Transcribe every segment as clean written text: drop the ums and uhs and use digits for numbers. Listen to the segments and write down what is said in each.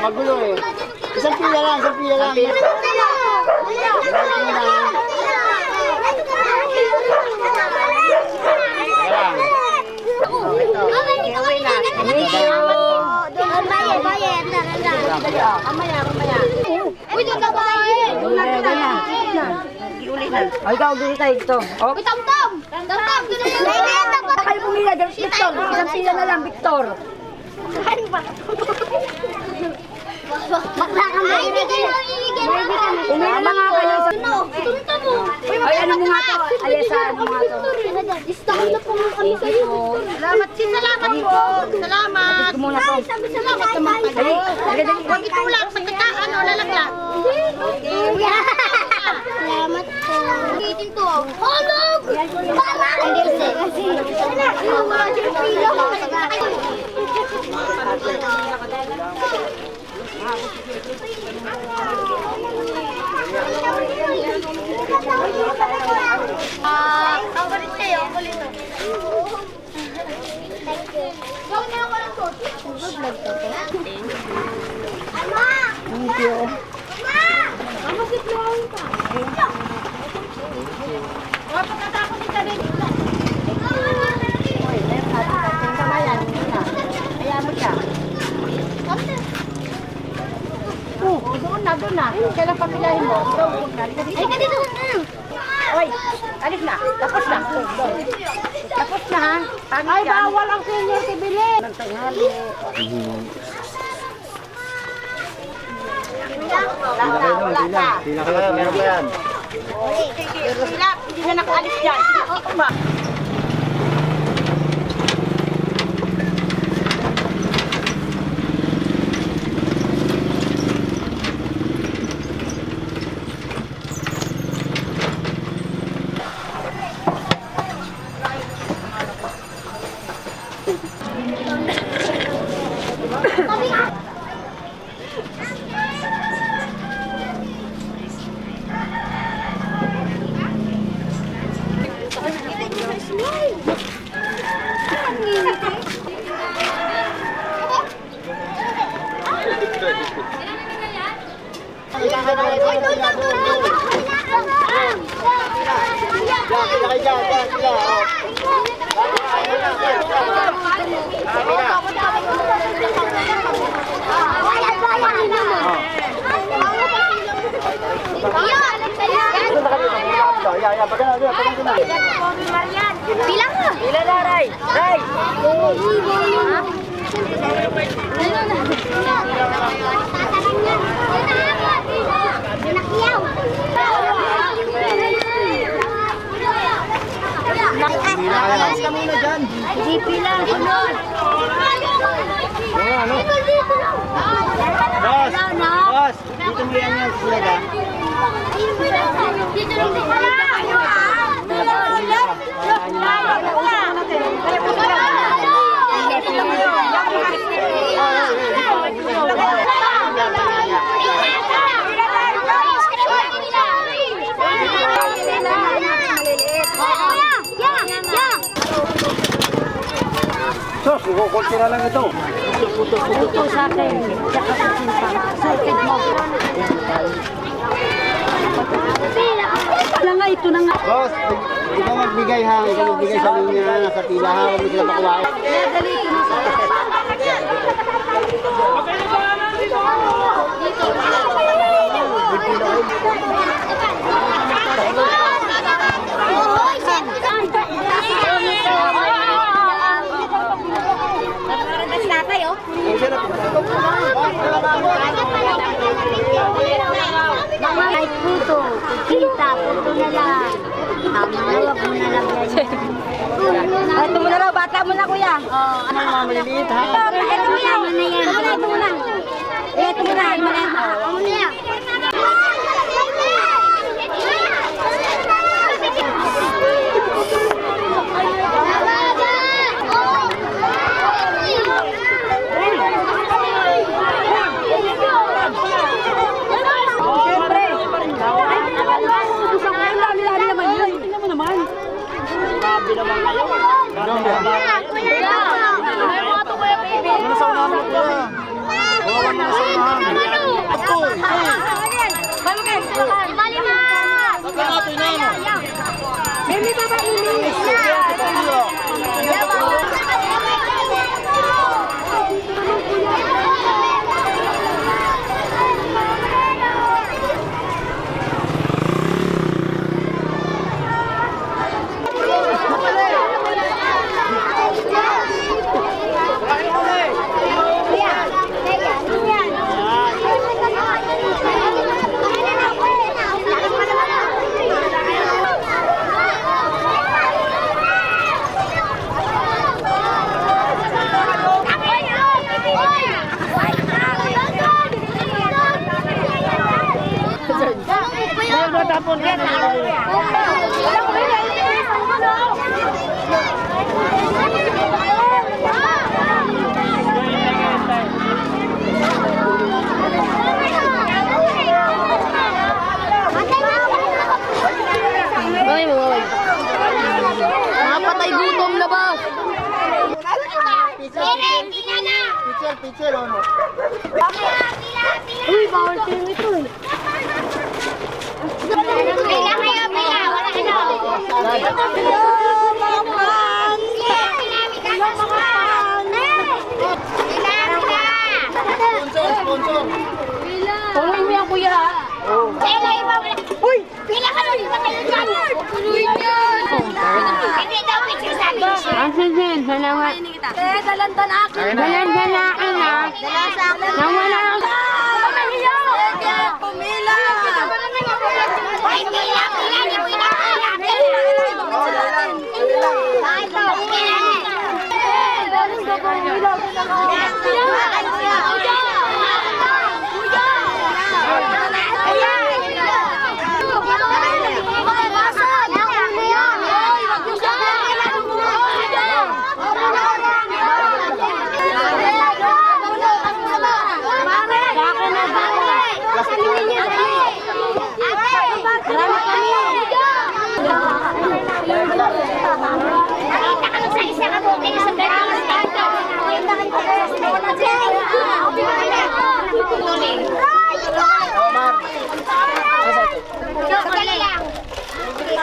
Magulo eh. Isang pila lang. Uy, doon ka ba eh? Ay, ikaw dito ito. Uy, Tom-Tom! Tom-Tom, doon ka ba? Kayo pumila, Victor. Isang pila na lang, Victor. Bakla ka mo. Ay, hindi kayo iigil. Umila na nga kayo. Tunta mo. Ay, ano mo nga to? Ayesa, ano mo nga to? Istang na po nga kami sa'yo. Salamat po. Salamat. Ito muna to. Salamat naman kayo. Huwag itulak sa ano, lalaglag. Salamat po. Gitin to. Hulog! Parang! Ang galit kayo, ang galit to. Thank you. Gawin na lang walang to. Ama! Thank you. Ama, sitlawin ka. Huwag pagkatakot kita rin. Kaya mo siya. Doon na. Kailan papilahin mo? Ay, ka dito. Oy, alis na. Tapos na. Tapos na ha. Ay, bawal ang senior tibili. Nang tanghali. Wala. Meron ba yan? Sila, hindi na nakaalis dyan. Sige ba? Iya, Bilang ka. Pila na, Ray. Ray. Alas ka muna dyan. Hindi pila. Boss! Boss! Dito mo yan yung sulaga. Dito lang din. Sos, kukunti na lang ito. Ito sa akin. Tsaka sa sinta. Sorted mo. Wala nga, ito na nga. Boss, ikaw magbigay ha. Ikaw magbigay sa linya. Nasa pila ha. Huwag mo sila pakuwain. Dali, ito na sa Ay, puto. Kita, puto na lang. Tama na, wag mo na lang yan. Ito mo na raw, bata mo na, kuya. Ano yung mga maliliit ha? Ito mo yan. Ito mo na. Ito mo na. Ito mo na. Ano na yan? Grabe naman kayo. Grabe naman kayo. Ano sa unahan mo kuya? Huwag mo sa unahan. Napatay gutom na ba? Picture, ano? Uy, bawal kayo ito eh. Pila kayo, pila. Wala ka na. Sponsor. Tulungan mo yan, kuya. Uy! Pila ka nun! Patayin dyan! Hindi daw picture sabi niya. Sige, salamat. Dalanda na akin. Dalanda na akin, ha? Nawala ang... Pumila! Ay, pila! Pila! Hindi mo inakala!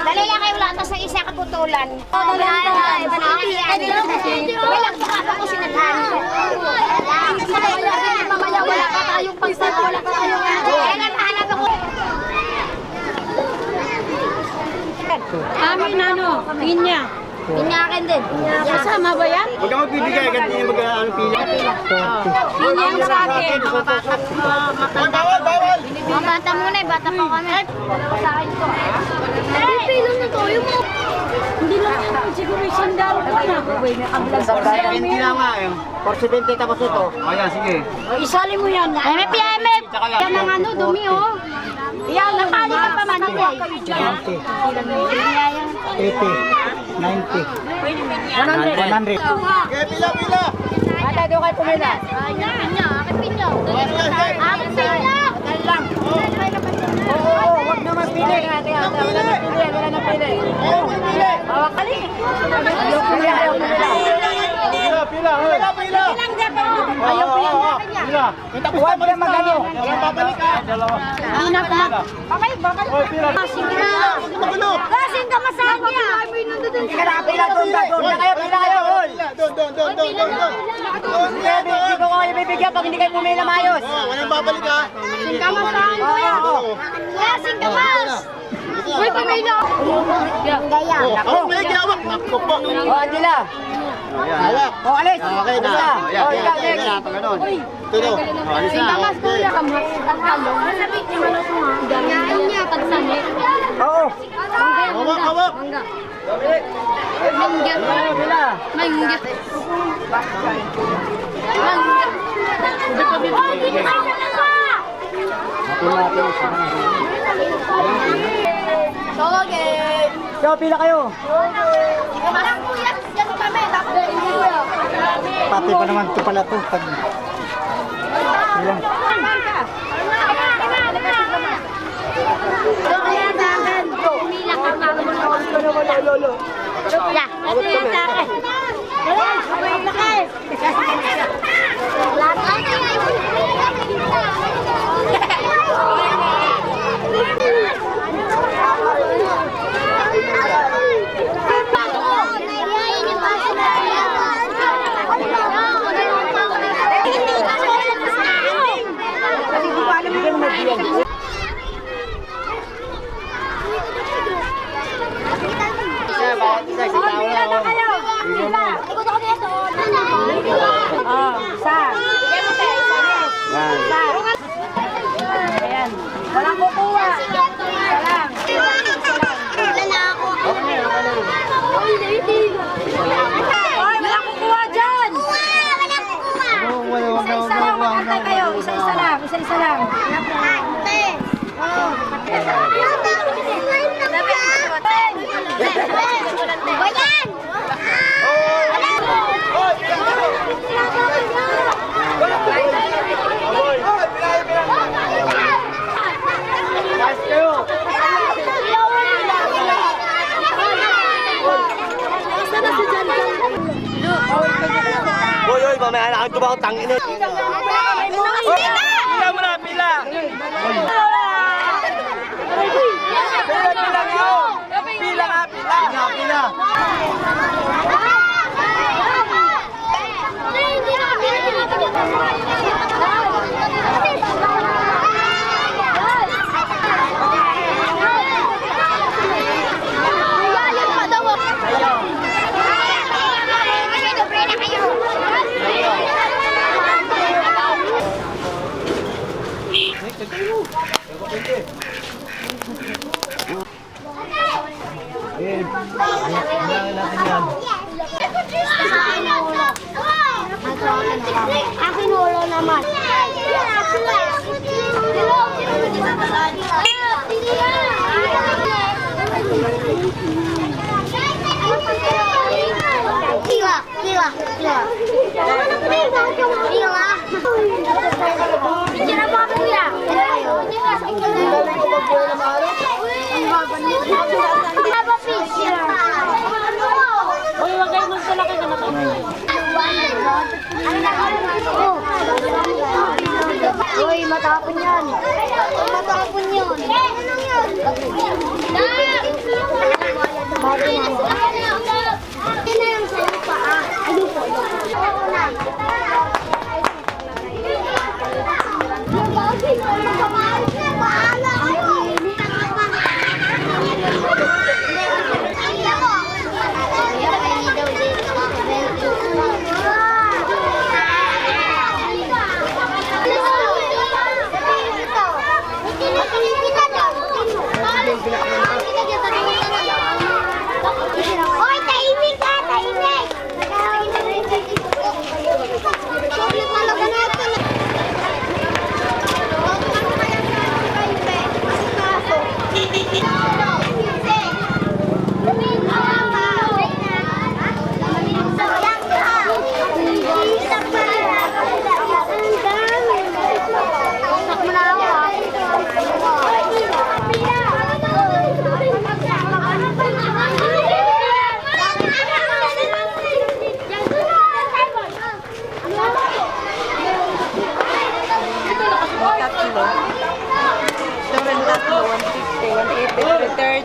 Dali lang kayo lang, tapos ang isa kaputulan. Walang baka ako sinadhan. Mamaya wala ka tayong pagsat, wala ka tayong... Kaya natahanap ako. Tingin niya. Pinyakin din. Kasama ba yan? Huwag ka magbibigay, ganyan yung mag-ano pila. Tingin niya sa akin. Bawal! Mga bata muna eh, bata pa kami. Sa akin ko. Pilong na to, yung mga... Hindi lang siguro isang daro pa na. Hindi na nga eh. 470 tapos ito. Ayan, sige. Isali mo yan. MF, MF! Yan ang ano, dumi oh. Yan, nakali ka pa man. 90, 80, 90, 100. Okay, pila! Ata, doon kayo pumila. Akin pinya. Akin pinya. Oo, wag na magpili. Wala na pili. Hawak ka rin. Ayaw pumila. Pila! Ayaw pila! Huwag na magano. Babalik ka! Anak na. Babalik. Oy, pila! Kasing ka masabi ah. Hindi ka nakapila doon. Doon kayo, pila kayo. Doon! Hindi ko kayo bibigyan pag hindi kayo pumila maayos. Walang babalik ha! Kasing ka mas. Uy, pamilya. Gaya. Oh, may gawak! Nakpo po! O, Angela. Hawak! O, alis. Okay na. O, ikaw, next. Pagano'n. Tulo. Alis na. Kamas kuya, kamas. Ang talong. Masabit yung ano ko nga. Ganyan niya, pagsani. Oo. Hawak! Mangga. Pila. Mangga. Oh, dito tayo sa Togel. So, pila kayo. Parang kuya, yan kami. Tapos hindi kuya. Pati pa naman ito pala ito. Ilang? Pumila ka lolo. Ya, ito yan sa akin. Pumila ka eh. Ikot ako dito. Sa. Ayan. Walang kukuha. Salang. Wala na ako. Hoy, walang kukuha dyan. Wala kukuha. Isa-isa lang. Mag-antay kayo. Isa-isa lang. Isa-isa lang. Bayan! Hoy, mamaya na ako ba tangin na. Pila mo na, pila! Pila! Akin ulo naman. Kila. Bicara apa kuya? Apa fish? Hoy, wag kayo magsalaki ka na to. Uy, matapon yan. Matapon yun. Akin na yung sa'yo pa ah. Ano po? Oo na. Paala kayo.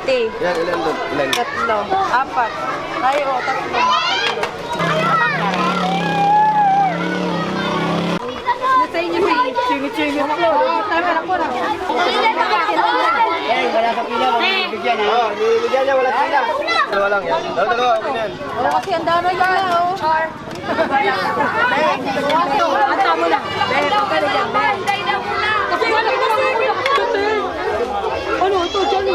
Yan, ilan doon? Ilan? Tatlo. Apat. Ay, o, tatlo. Nasa inyo si Chimi-chimi ako. Tama na po na. Eh, wala sa pila. Bibigyan ha. Oo, bibigyan niya. Wala sa pila. Dalawa lang yan. Dalawa, okay na yan. Wala kasi ang dano yan. Char. Ata mo lang. Kasi wala ka na. Ano ito? Diyan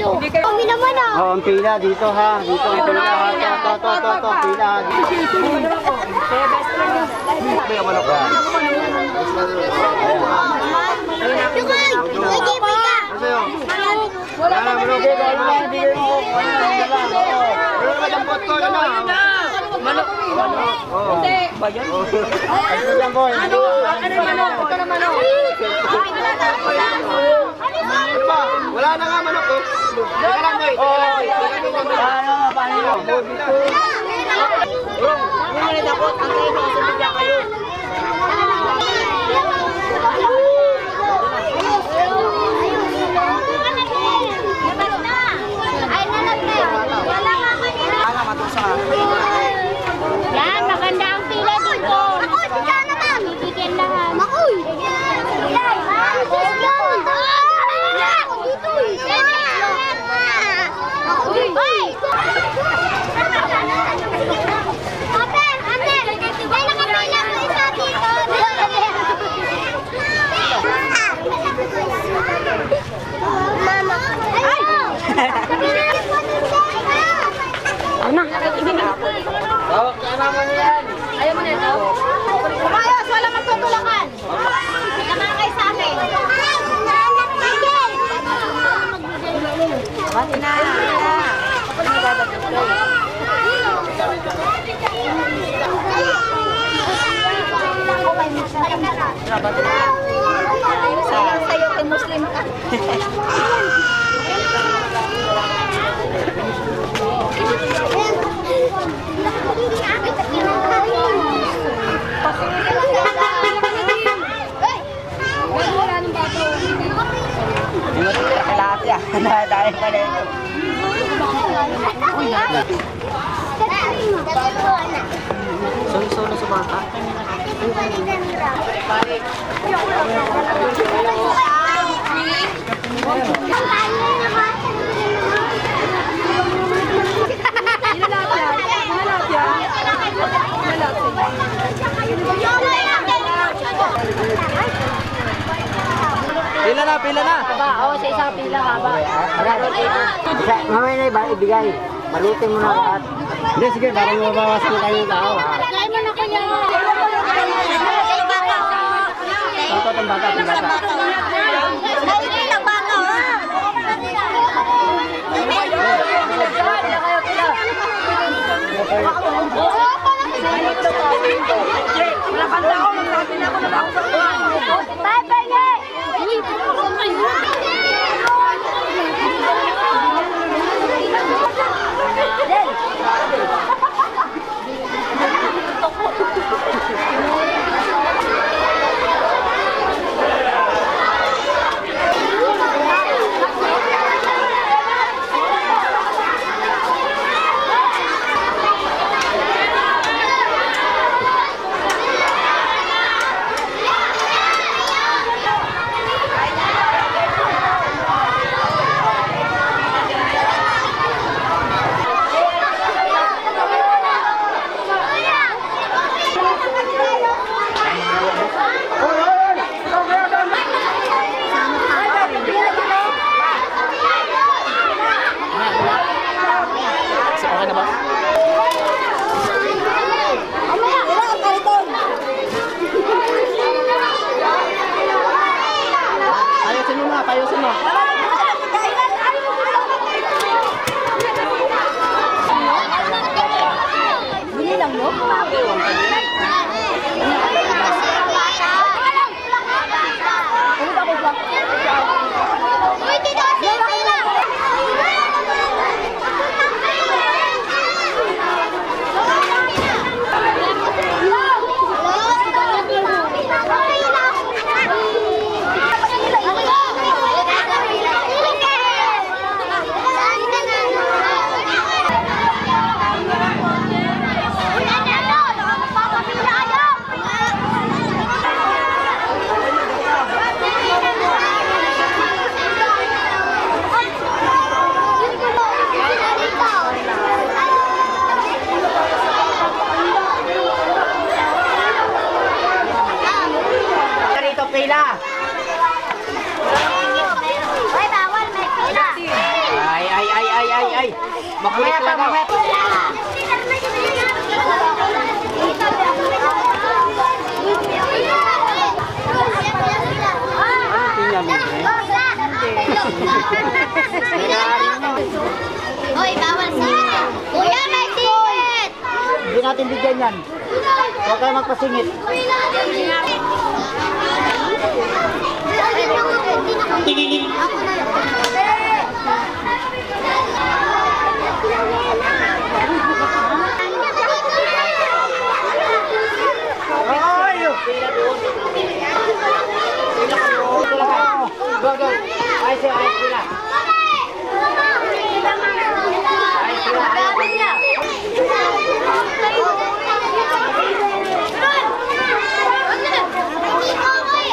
o. Oo, ang pila dito ha. Dito ang pila ha. Ito, pila ha. May manok ha. Ano yun? Wala na, manok. Wala na, bigay mo. Wala na, dampot ko. Ano na? Manok. Oo. Hindi. Ba yan? Ano lang boy? Ano? Ano yung manok? Ito na manok. Ano ba? Wala na nga manok oh. Teka lang boy. Ano nga, paano yun? Yung mga dakot, ang kayo mga sumidya kayo. Yan, maganda ang pila dito. Makoy, bigyan naman. Bibigyan lahat. Makoy. Yan. Dito eh. Makoy. Ate, may nakapila ko isa dito. Mama. Ay! Hawak ka naman yan. Ayaw mo na ito? Umayos, wala magtutulakan. Nakakay sa akin. Bati na. Sayang sa'yo, kay Muslim ka. Tilapia. Dahil pala ito. Solo sa bata. Pila na. Oo, sa isang pila haba. Mamaya na iba, ibigay. Malutin mo na lahat. Hindi, sige, parang mabawas mo kayo ng tao. Kaya mo na kanya. Ito, itong bata. Ay, ilang baka, ha? Bye, Bernard! Makulit lang ako. Hoy, bawal singit. Kuya, may singit. Hindi natin bigyan yan. Huwag kayo magpasingit. Go, go. Ay, sila. Ay, sila.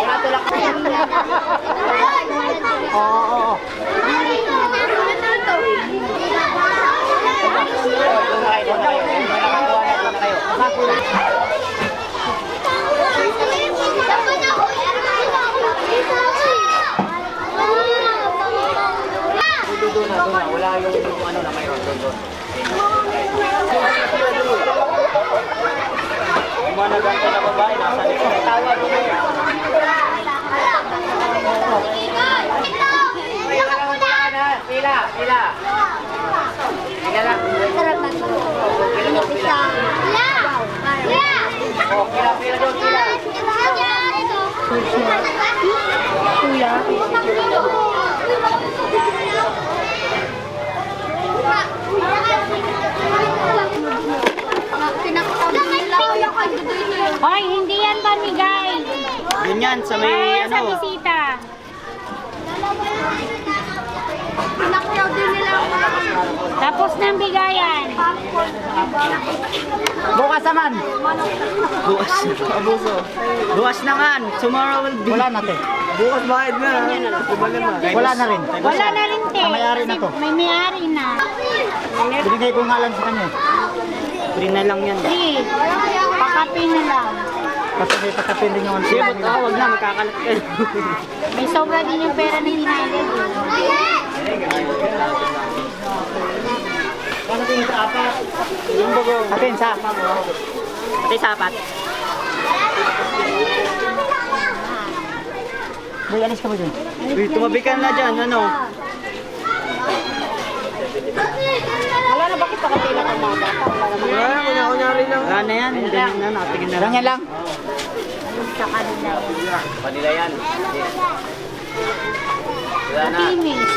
Wala tulak. Oo. Doon na. Wala yung ano na mayroon doon. Umanagan ko na babae, nasa likod. Tawag ko na. Pila. Pila lang. Pila doon, pila. Hoy, hindi yan pamigay. Yun yan, sa may Sa bisita. Tapos ng bigayan. Bukas naman. Bukas. Abuso. Bukas naman. Tomorrow will be. Wala natin. Bukas bayad na. Wala na rin. Wala na rin, te. May-ari na to. May may-ari na. Binigay ko nga lang sa kanya. Free na lang yan. Sige, pakapin na lang. Kasi may pakapin din yung answer. Wag na, magkakalat ka. May sobra din yung pera na hinayad. Ano tingin sa apat? Yung bago. Atin sa apat. Atin sa apat. Boy, alis ka mo dyan. Uy, tumabi ka na dyan, ano? Wala na, bakit pakapila ng mga bata? Wala naman. Kunyari lang. Wala na yan, hindi na, natigil na lang. Yan lang. Sa kanila yan. Kanila yan. Wala na. Finish.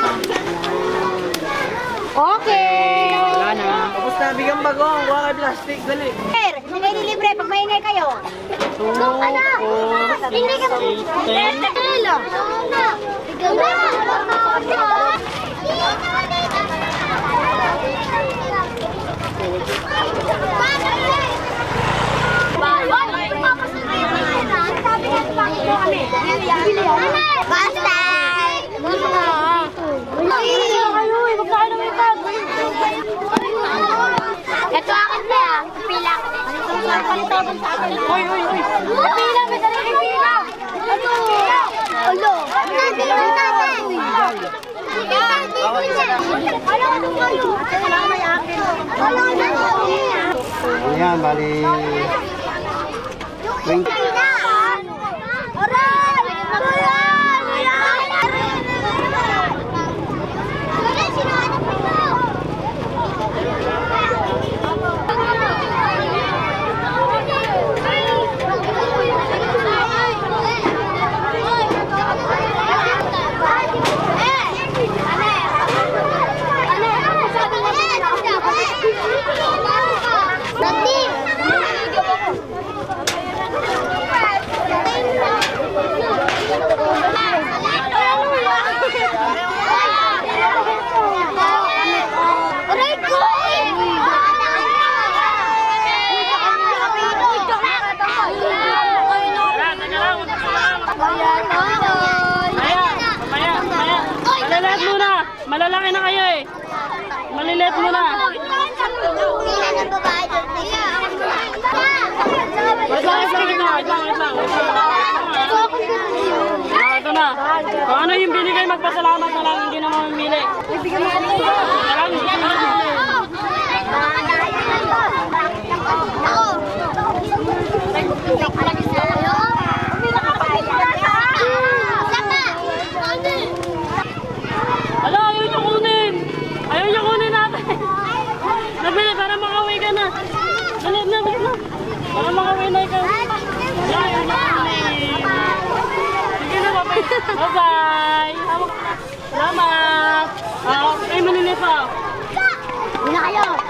Okay. Wala na. Tapos na, bigyan bagong. Huwag kay plastic, dali. Sir, hindi ni libre pag maingay kayo. 2, 4, 6, 8, 10. Basta! Ito akin na ah. Pila. Palitoban sa akin. Uy! Pila! May sarili pila! Ano? Ulo! Ayan, bali. Malalaki na kayo eh. Malilit mo na. Wait lang. Ito na. Kung ano yung binigay, magpasalamat na lang. Hindi na mamimili. Para mga winay kayo. Sige na, bye-bye. Salamat. Kayo maninip pa. Una kayo.